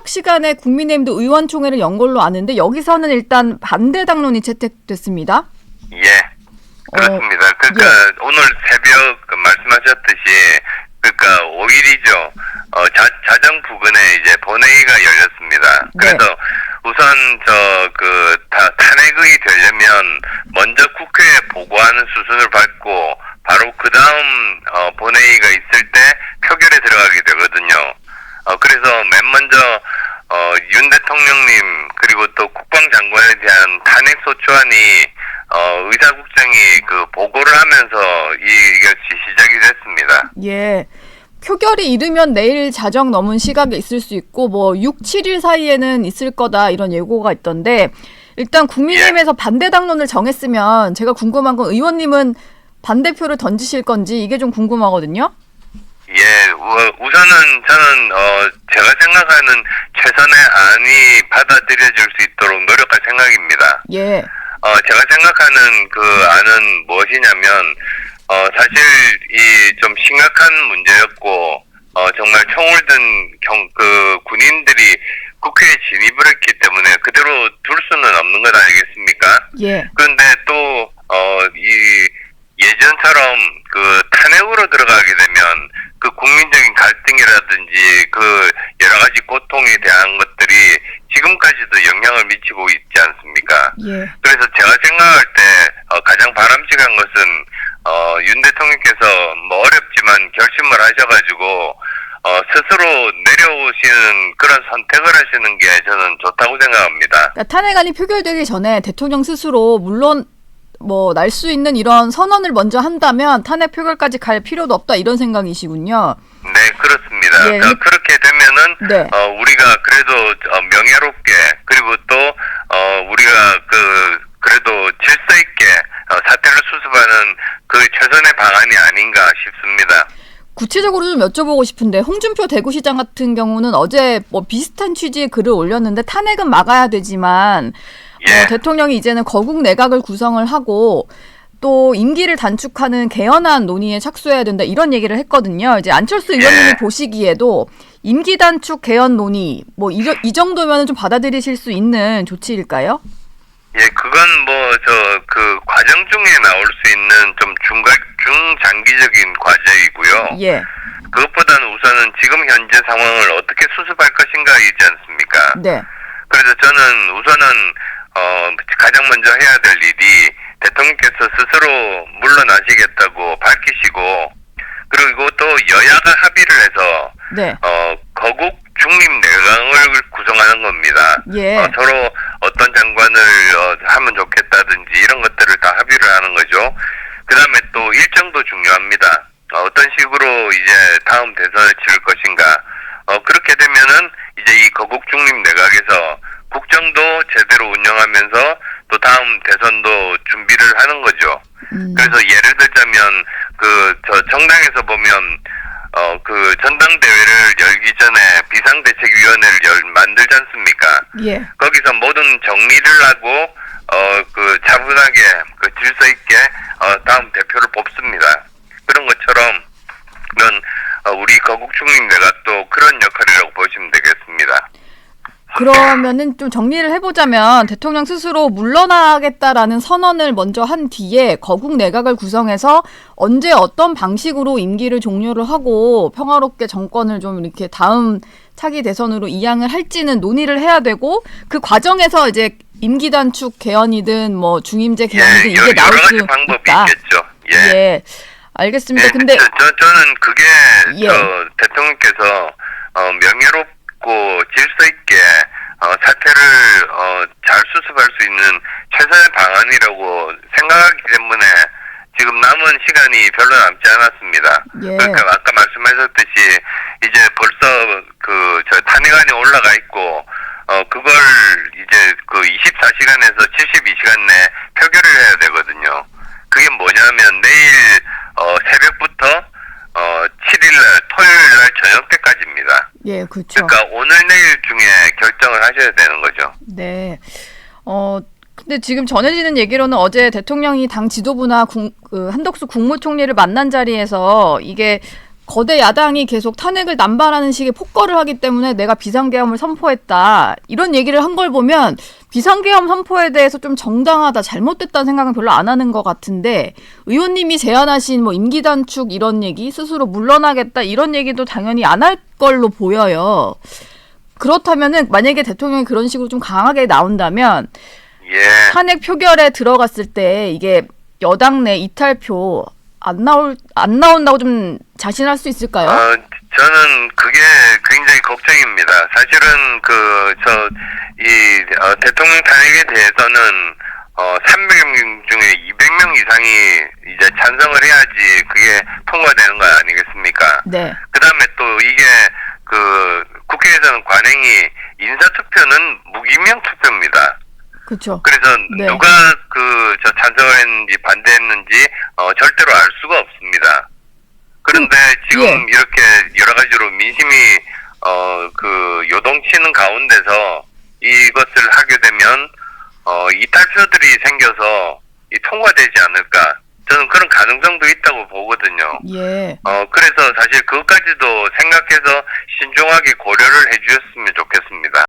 새벽 시간에 국민의힘도 의원총회를 연 걸로 아는데 여기서는 일단 반대 당론이 채택됐습니다. 예, 그렇습니다. 그러니까 예. 오늘 새벽 말씀하셨듯이 그러니까 5일이죠. 자정 부근에 이제 본회의가 열렸습니다. 네. 그래서 우선 탄핵이 되려면 먼저 국회에 보고하는 수순을 밟고 바로 그 다음 본회의가 있을 때 표결에 들어가게 되거든요. 그래서 맨 먼저 윤 대통령님 그리고 또 국방장관에 대한 탄핵소추안이 의사국장이 그 보고를 하면서 이것이 시작이 됐습니다. 예. 표결이 이르면 내일 자정 넘은 시각에 있을 수 있고 뭐 6, 7일 사이에는 있을 거다 이런 예고가 있던데 일단 국민의힘에서 반대 당론을 정했으면 제가 궁금한 건 의원님은 반대표를 던지실 건지 이게 좀 궁금하거든요. 예, 우선은 저는 제가 생각하는 최선의 안이 받아들여질 수 있도록 노력할 생각입니다. 예. 제가 생각하는 그 안은 무엇이냐면 사실 이 좀 심각한 문제였고 정말 총을 든 군인들이 국회에 진입을 했기 때문에 그대로 둘 수는 없는 것 아니겠습니까? 예. 그런데 또 이 예전처럼 그 탄핵으로 들어가게 되면 그 국민적인 갈등이라든지 그 여러 가지 고통에 대한 것들이 지금까지도 영향을 미치고 있지 않습니까? 예. 그래서 제가 생각할 때 가장 바람직한 것은 윤 대통령께서 뭐 어렵지만 결심을 하셔가지고 스스로 내려오시는 그런 선택을 하시는 게 저는 좋다고 생각합니다. 그러니까 탄핵안이 표결되기 전에 대통령 스스로 물론 뭐 날 수 있는 이런 선언을 먼저 한다면 탄핵 표결까지 갈 필요도 없다 이런 생각이시군요. 네, 그렇습니다. 예. 그렇게 되면은 네. 우리가 그래도 명예롭게 그리고 또 우리가 그래도 질서 있게 사태를 수습하는 그 최선의 방안이 아닌가 싶습니다. 구체적으로 좀 여쭤보고 싶은데 홍준표 대구시장 같은 경우는 어제 뭐 비슷한 취지의 글을 올렸는데 탄핵은 막아야 되지만 예. 대통령이 이제는 거국 내각을 구성을 하고 또 임기를 단축하는 개헌안 논의에 착수해야 된다 이런 얘기를 했거든요. 이제 안철수 의원님이 예. 보시기에도 임기 단축 개헌 논의 뭐 이 정도면 좀 받아들이실 수 있는 조치일까요? 예, 그건 그 과정 중에 나올 수 있는 좀 중장기적인 과제이고요. 예. 그것보다는 우선은 지금 현재 상황을 어떻게 수습할 것인가이지 않습니까? 네. 그래서 저는 우선은 가장 먼저 해야 될 일이 대통령께서 스스로 물러나시겠다고 밝히시고 그리고 또 여야가 합의를 해서 네. 거국 중립 내각을 구성하는 겁니다. 예. 서로 어떤 장관을 하면 좋겠다든지 이런 것들을 다 합의를 하는 거죠. 그 다음에 또 일정도 중요합니다. 어떤 식으로 이제 다음 대선을 치를 것인가. 그렇게 되면은 이제 이 거국 중립 내각에서 국정도 제대로 운영하면서 또 다음 대선도 준비를 하는 거죠. 그래서 예를 들자면 정당에서 보면 그 전당대회를 열기 전에 비상대책위원회를 만들지 않습니까? 예. 거기서 모든 정리를 하고 차분하게 질서 있게 다음 대표를 뽑습니다. 그런 것처럼 우리 거국 중립 내각도 그런 역할이라고 보시면 되겠습니다. 그러면은 좀 정리를 해보자면 대통령 스스로 물러나겠다라는 선언을 먼저 한 뒤에 거국 내각을 구성해서 언제 어떤 방식으로 임기를 종료를 하고 평화롭게 정권을 좀 이렇게 다음 차기 대선으로 이양을 할지는 논의를 해야 되고 그 과정에서 이제 임기 단축 개헌이든 뭐 중임제 개헌이든 이게 나올 수 여러 가지 방법이 있다. 있겠죠. 예. 예. 알겠습니다. 예, 근데 저는 그게 예. 대통령께서 명예롭고 질서 있게 사태를 잘 수습할 수 있는 최선의 방안이라고 생각하기 때문에 지금 남은 시간이 별로 남지 않았습니다. 예. 그러니까 아까 말씀하셨듯이 이제 벌써 저 탄핵안이 올라가 있고 그걸 이제 24시간에서 72시간 내 표결을 해야 되거든요. 그게 뭐냐면 내일 새벽부터 7일날 토요일날 저녁 때까지입니다. 예, 그렇죠. 그러니까 오늘 내일 중에 결정을 하셔야 되는 거죠. 네. 근데 지금 전해지는 얘기로는 어제 대통령이 당 지도부나 한덕수 국무총리를 만난 자리에서 이게 거대 야당이 계속 탄핵을 남발하는 식의 폭거를 하기 때문에 내가 비상계엄을 선포했다. 이런 얘기를 한 걸 보면 비상계엄 선포에 대해서 좀 정당하다, 잘못됐다는 생각은 별로 안 하는 것 같은데 의원님이 제안하신 뭐 임기 단축 이런 얘기, 스스로 물러나겠다 이런 얘기도 당연히 안 할 걸로 보여요. 그렇다면은 만약에 대통령이 그런 식으로 좀 강하게 나온다면 예. 탄핵 표결에 들어갔을 때 이게 여당 내 이탈표 안 나온다고 좀 자신할 수 있을까요? 저는 그게 굉장히 걱정입니다. 사실은 대통령 탄핵에 대해서는 300명 중에 200명 이상이 이제 찬성을 해야지 그게 통과되는 거 아니겠습니까? 네. 그다음에 또 이게 국회에서는 관행이 인사투표는 무기명 투표입니다. 그렇죠. 그래서 네. 누가 찬성을 했는지 반대했는지 절대로 알 수가 없습니다. 그런데 지금 예. 이렇게 여러 가지로 민심이 요동치는 가운데서 이것을 하게 되면 이탈표들이 생겨서 통과되지 않을까. 저는 그런 가능성도 있다고 보거든요. 예. 그래서 사실 그것까지도 생각해서 신중하게 고려를 해주셨으면 좋겠습니다.